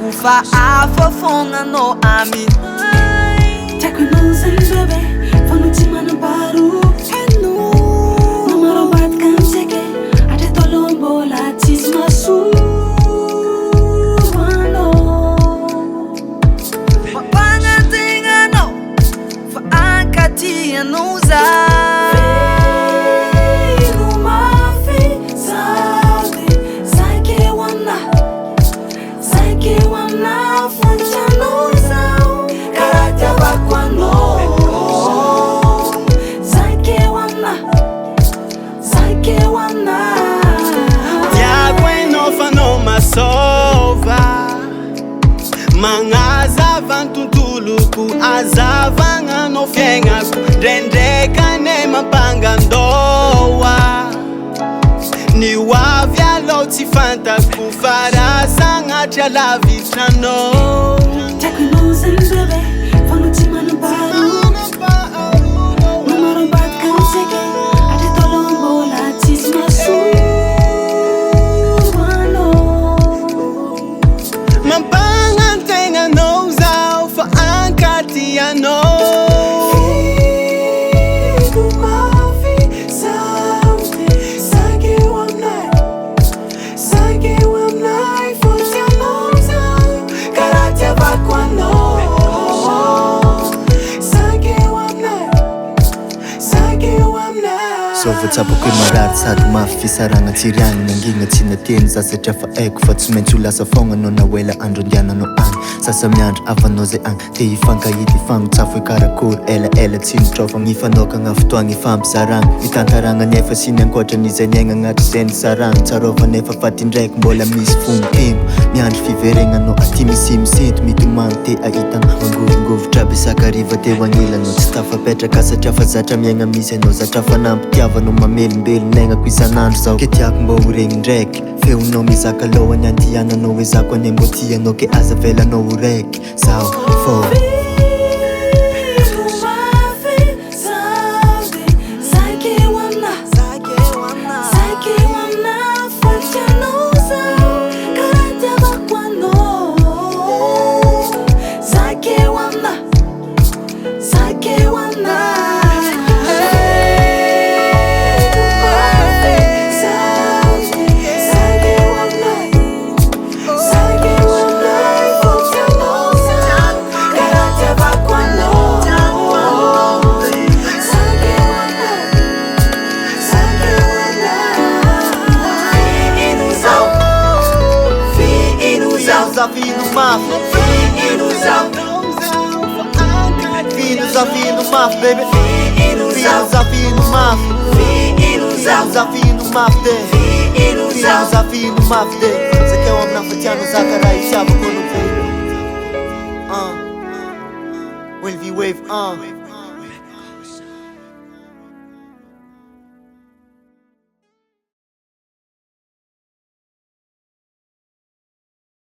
kufa afafona no ami Takunuzan bebe Fanutimana baru Enu Namarobat kanseke Ate tolombo latis masu Mapanga tinga no Faankatia nuza Mangazavan tuntuluku azavanga no fengaku rendeka ne mapanga ndoa ni wavya loti fanta kufara sanga chala vitrano Takunuzan bebe Fanutimana baru Namarobat kanseke Ate tolombo latis masu No. Sovotsapakoe marary sady mafy fisaragna tsiriagny nangigna tsy nateny za satria fa aiko fa tsy maintsy ho lasa fogna no nawela andro andiananao agny sasa miandro avanao zay agny te hifankahity ifagnotsafo karakory elaela tsy mitrôfa gnifanokagna fotoagna ifampizaragna mitantaragna nefa sy ny ankoatran'izay niaigna agnaty zay nisaragna tsarova nefa fatindraiky mbola misy fognokembo miandro fiveregnanao aty misimisinto mitomagno te ahitagna mangovingovotra aby sakariva teo agnilanao tsy tafapetraka satria fa zatra miaigna misy anao zatra fanampitiavanao mamelombelonaignako isanandro zao ke tiako mba ho regny ndraiky feonao mizaka lohany andiananao hoe zako any mbô tianao ke aza velanao ho raiky zao fô Fihino mafy Fihino mafy baby Fihino mafy Fihino mafy de Zakeo amina fatiano zakara isiavako no Welvi Waves